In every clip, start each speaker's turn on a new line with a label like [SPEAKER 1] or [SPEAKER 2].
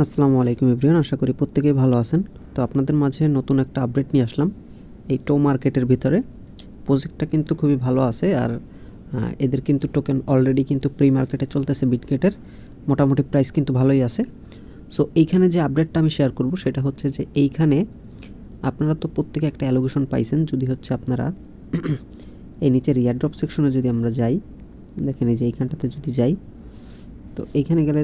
[SPEAKER 1] আসসালামু আলাইকুম এভরিওয়ান, আশা করি প্রত্যেকেই ভালো আছেন। তো আপনাদের মাঝে নতুন একটা আপডেট নিয়ে আসলাম। এই টো মার্কেটের ভিতরে প্রজেক্টটা কিন্তু খুবই ভালো আছে, আর এদের কিন্তু টোকেন অলরেডি কিন্তু প্রি মার্কেটে চলতেছে। বিটগেটের মোটামুটি প্রাইস কিন্তু ভালোই আছে। সো এইখানে যে আপডেটটা আমি শেয়ার করব সেটা হচ্ছে যে এইখানে আপনারা তো প্রত্যেকে একটা অ্যালোকেশন পাইছেন। যদি হচ্ছে আপনারা এই নিচের এয়ারড্রপ সেকশনে যদি আমরা যাই, দেখেন এই যে এইখানটাতে যদি যাই, তো এইখানে গেলে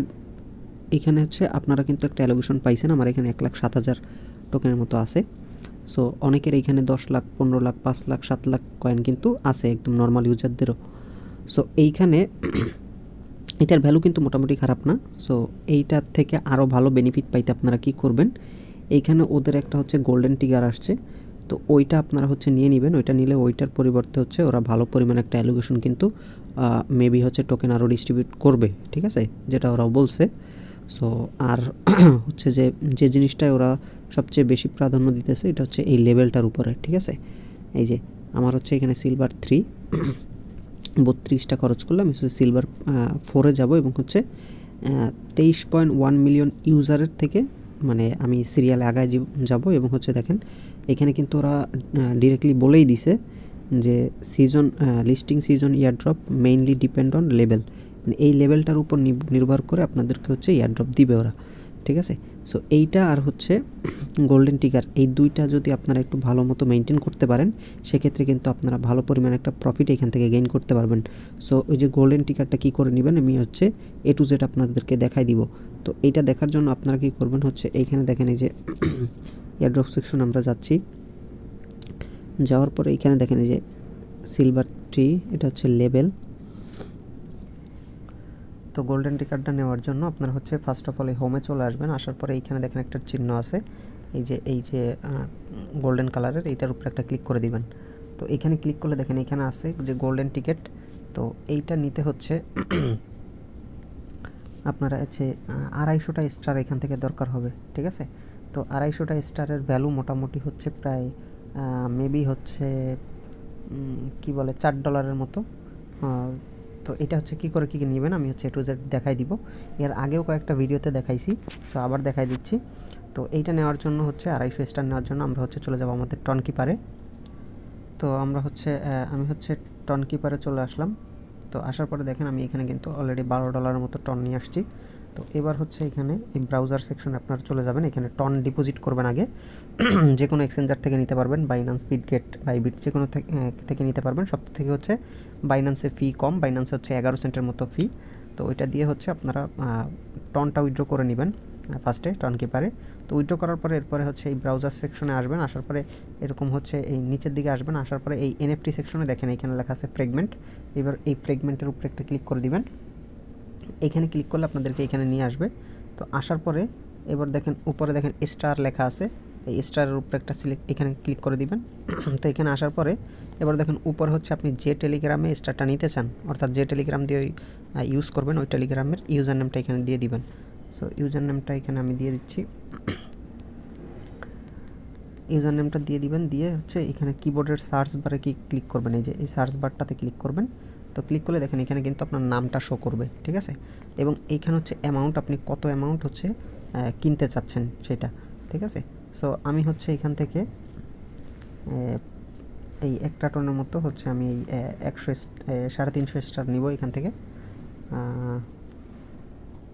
[SPEAKER 1] এখানে হচ্ছে আপনারা কিন্তু একটা অ্যালোকেশন পাইছেন। আমার এখানে 1,07,000 টোকেনের মতো আছে। সো অনেকের এইখানে 10 লাখ, 15 লাখ, 5 লাখ, 7 লাখ কয়েন কিন্তু আছে, একদম নর্মাল ইউজারদেরও। সো এইখানে এটার ভ্যালু কিন্তু মোটামুটি খারাপ না। সো এইটার থেকে আরও ভালো বেনিফিট পাইতে আপনারা কি করবেন, এইখানে ওদের একটা হচ্ছে গোল্ডেন টিগার আসছে, তো ওইটা আপনারা হচ্ছে নিয়ে নেবেন। ওইটা নিলে ওইটার পরিবর্তে হচ্ছে ওরা ভালো পরিমাণে একটা অ্যালোকেশন কিন্তু মেবি হচ্ছে টোকেন আরও ডিস্ট্রিবিউট করবে, ঠিক আছে, যেটা ওরাও বলছে। সো আর হচ্ছে যে যে জিনিসটায় ওরা সবচেয়ে বেশি প্রাধান্য দিতেছে এটা হচ্ছে এই লেভেলটার উপরে, ঠিক আছে। এই যে আমার হচ্ছে এখানে সিলভার 3 32টা খরচ করলাম, সিলভার 4-এ যাবো এবং হচ্ছে 23.1 মিলিয়ন ইউজারের থেকে মানে আমি সিরিয়ালে আগায় যাব। এবং হচ্ছে দেখেন এখানে কিন্তু ওরা ডিরেক্টলি বলেই দিছে যে season listing season airdrop mainly depend on level, মানে এই লেভেলটার উপর নির্ভর করে আপনাদেরকে হচ্ছে ইয়ারড্রপ দিবে ওরা, ঠিক আছে। সো এইটা আর হচ্ছে গোল্ডেন টিগার, এই দুইটা যদি আপনারা একটু ভালো মতো মেনটেন করতে পারেন সেক্ষেত্রে কিন্তু আপনারা ভালো পরিমাণে একটা প্রফিট এখান থেকে গেইন করতে পারবেন। সো ওই যে গোল্ডেন টিকারটা কী করে নেবেন আমি হচ্ছে A to Z আপনাদেরকে দেখাই দিব। তো এইটা দেখার জন্য আপনারা কী করবেন হচ্ছে এইখানে দেখেন এই যে এয়ারড্রপ সেকশন আমরা যাচ্ছি, যাওয়ার পরে এইখানে দেখেন এই যে সিলভার 3 এটা হচ্ছে লেভেল। তো গোল্ডেন টিকারটা নেওয়ার জন্য আপনারা হচ্ছে ফার্স্ট অফ অল এই হোমে চলে আসবেন। আসার পরে এইখানে দেখেন একটা চিহ্ন আছে, এই যে গোল্ডেন কালারের, এইটার উপরে একটা ক্লিক করে দিবেন। তো এখানে ক্লিক করলে দেখেন এখানে আছে যে গোল্ডেন টিকেট। তো এইটা নিতে হচ্ছে আপনারা হচ্ছে 250টা স্টার এখান থেকে দরকার হবে, ঠিক আছে। তো 250টা স্টারের ভ্যালু মোটামুটি হচ্ছে প্রায় মেবি হচ্ছে কি বলে $4 মতো। তো এটা হচ্ছে কী করে কী নেবেন আমি হচ্ছে A to Z দেখাই দিব। এর আগেও কয়েকটা ভিডিওতে দেখাইছি, তো আবার দেখাই দিচ্ছি। তো এইটা নেওয়ার জন্য হচ্ছে 250 স্টার নেওয়ার জন্য আমরা হচ্ছে চলে যাব আমাদের টন কিপারে। তো আমরা হচ্ছে আমি হচ্ছে টন কিপারে চলে আসলাম। তো আসার পরে দেখেন আমি এখানে কিন্তু অলরেডি $12 মতো টন নিয়ে আসছি। তো এবার হচ্ছে এখানে এই ব্রাউজার সেকশনে আপনারা চলে যাবেন, এখানে টন ডিপোজিট করবেন আগে। যে কোনো এক্সচেঞ্জার থেকে নিতে পারবেন, বাইন্যান্স, বিটগেট, বাইবিট, যে কোনো থেকে নিতে পারবেন। সব থেকে হচ্ছে বাইন্যান্সের ফি কম, বাইন্যান্সে হচ্ছে 11 সেন্টের মতো ফি। তো ওইটা দিয়ে হচ্ছে আপনারা টনটা উইথড্র করে নেবেন ফার্স্টে টন কিপারে। তো উইথড্র করার পরে এরপরে হচ্ছে এই ব্রাউজার সেকশনে আসবেন, আসার পরে এরকম হচ্ছে এই নিচের দিকে আসবেন, আসার পরে এই NFT সেকশনে দেখেন এখানে লেখা আছে ফ্রেগমেন্ট। এবার এই ফ্রেগমেন্টের উপরে একটা ক্লিক করে দিবেন। এখানে ক্লিক করলে আপনাদেরকে এখানে নিয়ে আসবে। তো আসার পরে এবার দেখেন উপরে দেখেন স্টার লেখা আছে, এই স্টারের উপরে একটা এখানে ক্লিক করে দিবেন। তো এখানে আসার পরে এবার দেখেন উপরে হচ্ছে আপনি যে টেলিগ্রামে স্টারটা নিতে চান, অর্থাৎ যে টেলিগ্রাম দিয়ে ইউজ করবেন ওই টেলিগ্রামের ইউজার নেমটা এখানে দিয়ে দিবেন। সো ইউজার নেমটা এখানে আমি দিয়ে দিচ্ছি, ইউজার নেমটা দিয়ে দিবেন। দিয়ে হচ্ছে এখানে কিবোর্ডের সার্চ বারে ক্লিক করবেন, এই যে এই সার্চ বারটাতে ক্লিক করবেন। তো ক্লিক করলে দেখেন এখানে কিন্তু আপনার নামটা শো করবে, ঠিক আছে। এবং এইখানে হচ্ছে অ্যামাউন্ট, আপনি কত অ্যামাউন্ট হচ্ছে কিনতে চাচ্ছেন সেটা, ঠিক আছে। সো আমি হচ্ছে এখান থেকে এই 1 টনের মতো হচ্ছে আমি এই 350 স্টার নিব এখান থেকে।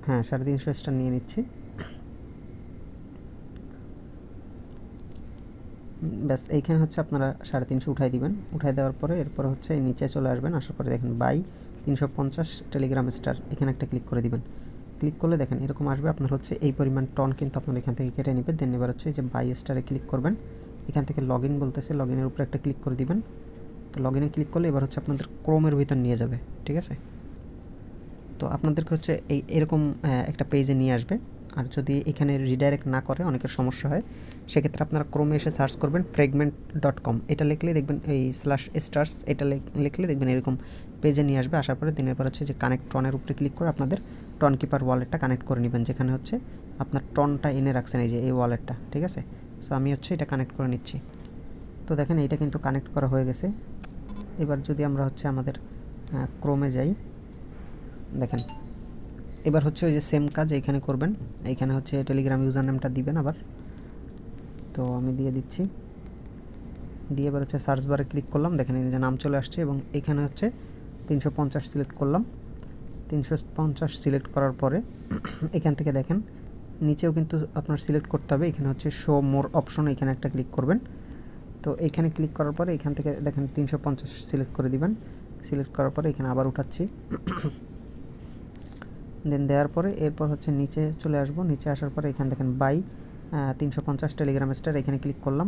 [SPEAKER 1] হ্যাঁ, 350 স্টার নিয়ে নিচ্ছি। ব্যাস এইখানে হচ্ছে আপনারা 350 উঠাই দিবেন। উঠাই দেওয়ার পরে এরপরে হচ্ছে নিচে চলে আসবেন, আসার পরে দেখেন বাই 350 টেলিগ্রাম স্টার, এখানে একটা ক্লিক করে দিবেন। ক্লিক করলে দেখেন এরকম আসবে, আপনার হচ্ছে এই পরিমাণ টন কিন্তু আপনার এখান থেকে কেটে নেবে। দেন এবার হচ্ছে যে বাই স্টারে ক্লিক করবেন, এখান থেকে লগ ইন বলতেছে, লগ ইনের উপরে একটা ক্লিক করে দিবেন। তো লগ ইনে ক্লিক করলে এবার হচ্ছে আপনাদের ক্রোমের ভিতর নিয়ে যাবে, ঠিক আছে। তো আপনাদেরকে হচ্ছে এরকম একটা পেজে নিয়ে আসবে। আর যদি এখানে রিডাইরেক্ট না করে অনেকের সমস্যা হয়, সেক্ষেত্রে আপনারা ক্রোমে এসে সার্চ করবেন fragment.com, এটা লিখলে দেখবেন এই /stars, এটা লিখলে দেখবেন এরকম পেজে নিয়ে আসবে। আসার পরে দিনের পর হচ্ছে যে কানেক্ট টনের উপরে ক্লিক করে আপনাদের টন কিপার ওয়ালেটটা কানেক্ট করে নেবেন, যেখানে হচ্ছে আপনার টনটা এনে রাখছেন এই যে এই ওয়ালেটটা, ঠিক আছে। সো আমি হচ্ছে এটা কানেক্ট করে নিচ্ছি। তো দেখেন এইটা কিন্তু কানেক্ট করা হয়ে গেছে। এবার যদি আমরা হচ্ছে আমাদের ক্রোমে যাই, দেখেন এবার হচ্ছে ওই যে সেম কাজ এখানে করবেন, এইখানে হচ্ছে টেলিগ্রাম ইউজার নেমটা দিবেন আবার, তো আমি দিয়ে দিচ্ছি। দিয়ে এবার হচ্ছে সার্চ বারে ক্লিক করলাম, দেখেন এই যে নাম চলে আসছে এবং এখানে হচ্ছে 350 সিলেক্ট করলাম। 350 সিলেক্ট করার পরে এখান থেকে দেখেন নিচেও কিন্তু আপনার সিলেক্ট করতে হবে, এখানে হচ্ছে শো মোর অপশন, এখানে একটা ক্লিক করবেন। তো এইখানে ক্লিক করার পরে এখান থেকে দেখেন 350 সিলেক্ট করে দিবেন। সিলেক্ট করার পরে এখানে আবার উঠাচ্ছি, দেন দেওয়ার পরে এরপর হচ্ছে নিচে চলে আসবো। নিচে আসার পরে এখানে দেখেন বাই 350 টেলিগ্রাম স্টার, এখানে ক্লিক করলাম।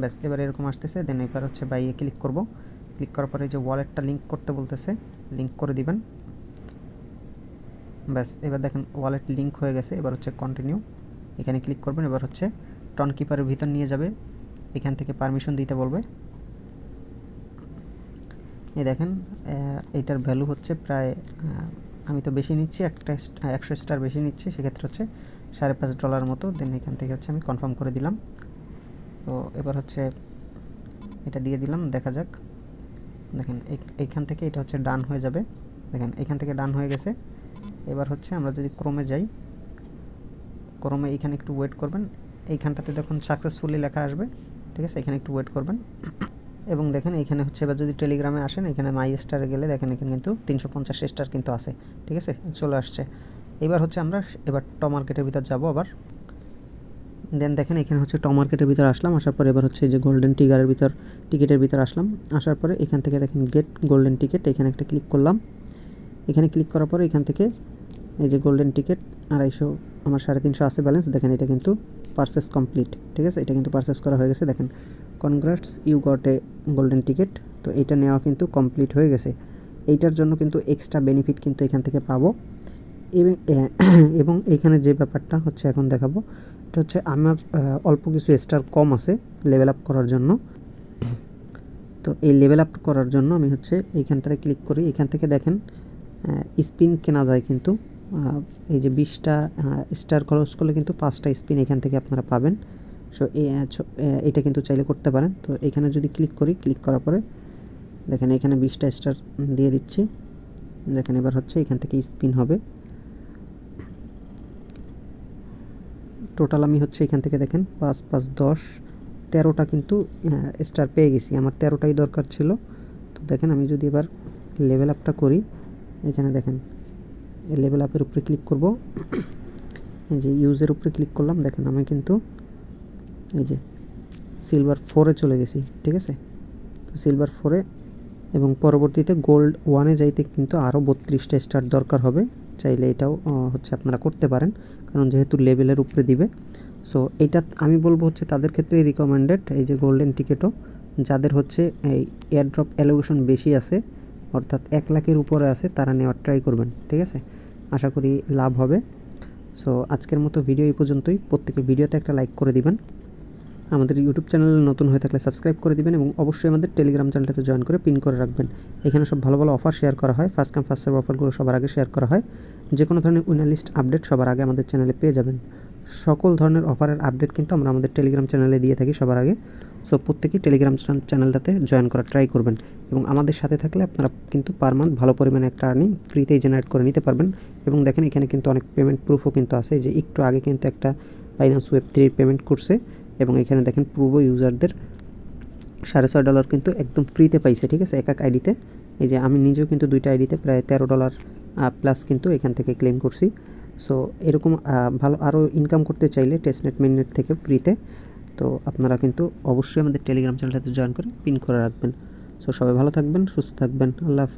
[SPEAKER 1] ব্যাস এবার এরকম আসতেছে। দেন এবার হচ্ছে বাইয়ে ক্লিক করব। ক্লিক করার পরে যে ওয়ালেটটা লিঙ্ক করতে বলতেছে, লিঙ্ক করে দিবেন। ব্যাস এবার দেখেন ওয়ালেট লিঙ্ক হয়ে গেছে। এবার হচ্ছে কন্টিনিউ, এখানে ক্লিক করবেন। এবার হচ্ছে টন কিপারের ভিতর নিয়ে যাবে, এখান থেকে পারমিশন দিতে বলবে। এই দেখেন এইটার ভ্যালু হচ্ছে প্রায়, আমি তো বেশি নিচ্ছি, 100 স্টার বেশি নিচ্ছি, সেক্ষেত্রে হচ্ছে $5.5 মতো। দেন এখান থেকে হচ্ছে আমি কনফার্ম করে দিলাম। তো এবার হচ্ছে এটা দিয়ে দিলাম, দেখা যাক। দেখেন এইখান থেকে এটা হচ্ছে ডান হয়ে যাবে। দেখেন এখান থেকে ডান হয়ে গেছে। এবার হচ্ছে আমরা যদি ক্রোমে যাই, ক্রোমে এইখানে একটু ওয়েট করবেন, এইখানটাতে দেখুন সাকসেসফুলি লেখা আসবে, ঠিক আছে, এখানে একটু ওয়েট করবেন। এবং দেখেন এখানে হচ্ছে এবার যদি টেলিগ্রামে আসেন, এখানে মাই স্টারে গেলে দেখেন এখানে কিন্তু 350 স্টার কিন্তু আছে, ঠিক আছে, চলে আসছে। এবার হচ্ছে আমরা এবার টপ মার্কেটের ভিতর যাব আবার। দেন দেখেন এখানে হচ্ছে টপ মার্কেটের ভিতর আসলাম, আসার পরে এবার হচ্ছে যে গোল্ডেন টিগারের ভিতর টিকিটের ভিতর আসলাম। আসার পরে এখান থেকে দেখেন গেট গোল্ডেন টিকিট, এখানে একটা ক্লিক করলাম। এখানে ক্লিক করার পরে এখান থেকে এই যে গোল্ডেন টিকিট 250, আমার 350 আছে ব্যালেন্স। দেখেন এটা কিন্তু পারচেস কমপ্লিট, ঠিক আছে, এটা কিন্তু পারচেস করা হয়ে গেছে। দেখেন congrats you got a golden ticket, তো এটা নেওয়া কিন্তু কমপ্লিট হয়ে গেছে। এইটার জন্য কিন্তু এক্সট্রা বেনিফিট কিন্তু এখান থেকে পাবো। এবং এইখানে যে ব্যাপারটা হচ্ছে এখন দেখাবো, এটা হচ্ছে আমার অল্প কিছু স্টার কম আছে লেভেল আপ করার জন্য। তো এই লেভেল আপ করার জন্য আমি হচ্ছে এইখানটাতে ক্লিক করি। এখান থেকে দেখেন স্পিন কেনা যায় কিন্তু, এই যে 20টা স্টার খরচ করলে কিন্তু 5টা স্পিন এখান থেকে আপনারা পাবেন। সো এটা কিন্তু চাইলে করতে পারেন। তো এখানে যদি ক্লিক করি, ক্লিক করার পরে দেখেন এখানে 20টা স্টার দিয়ে দিচ্ছি। দেখেন এবার হচ্ছে এখান থেকে স্পিন হবে। টোটাল আমি হচ্ছে এখান থেকে দেখেন 5 5 10 13টা কিন্তু স্টার পেয়ে গেছি, আমার 13টাই দরকার ছিল। তো দেখেন আমি যদি এবার লেভেল আপটা করি, এখানে দেখেন এই লেভেল আপের উপরে ক্লিক করব, এই যে ইউজের উপরে ক্লিক করলাম। দেখেন আমি কিন্তু এই যে সিলভার 4-এ চলে গেছি, ঠিক আছে, তো সিলভার 4-এ, এবং পরবর্তীতে গোল্ড 1-এ যাইতে কিন্তু আরও 32টা স্টার দরকার হবে। চাইলে এটাও হচ্ছে আপনারা করতে পারেন, কারণ যেহেতু লেভেলের উপরে দিবে। সো এটা আমি বলবো হচ্ছে তাদের ক্ষেত্রে রিকমেন্ডেড, এই যে গোল্ডেন টিকিটও যাদের হচ্ছে এই এয়ারড্রপ অ্যালোকেশন বেশি আছে, অর্থাৎ 1 লাখের উপরে আছে, তারা নেওয়ার ট্রাই করবেন, ঠিক আছে, আশা করি লাভ হবে। সো আজকের মতো ভিডিও এই পর্যন্তই। প্রত্যেকে ভিডিওতে একটা লাইক করে দিবেন, আমাদের ইউটিউব চ্যানেলে নতুন হয়ে থাকলে সাবস্ক্রাইব করে দিবেন, এবং অবশ্যই আমাদের টেলিগ্রাম চ্যানেলটাতে জয়েন করে পিন করে রাখবেন। এখানে সব ভালো ভালো অফার শেয়ার করা হয়, ফার্স্ট কাম ফার্স্ট সার্ভ অফারগুলো সবার আগে শেয়ার করা হয়। যে কোনো ধরনের উইনার লিস্ট আপডেট সবার আগে আমাদের চ্যানেলে পেয়ে যাবেন। সকল ধরনের অফারের আপডেট কিন্তু আমরা আমাদের টেলিগ্রাম চ্যানেলে দিয়ে থাকি সবার আগে। সো প্রত্যেকেই টেলিগ্রাম চ্যানেলটাতে জয়েন করার ট্রাই করবেন, এবং আমাদের সাথে থাকলে আপনারা কিন্তু পার মান্থ ভালো পরিমাণে একটা আর্নিং ফ্রিতেই জেনারেট করে নিতে পারবেন। এবং দেখেন এখানে কিন্তু অনেক পেমেন্ট প্রুফও কিন্তু আছে, যে একটু আগে কিন্তু একটা বাইন্যান্স Web3 পেমেন্ট করছে, এবং এখানে দেখেন পূর্ব ইউজারদের $6.5 কিন্তু একদম ফ্রিতে পাইছে, ঠিক আছে, এক আইডিতে। এই যে আমি নিজেও কিন্তু 2টা আইডিতে প্রায় $13 প্লাস কিন্তু এখান থেকে ক্লেম করছি। সো এরকম ভালো আরও ইনকাম করতে চাইলে টেস্টনেট মেইননেট থেকে ফ্রিতে, তো আপনারা কিন্তু অবশ্যই আমাদের টেলিগ্রাম চ্যানেলটাতে জয়েন করে পিন করে রাখবেন। সো সবাই ভালো থাকবেন, সুস্থ থাকবেন, আল্লাহ হাফেজ।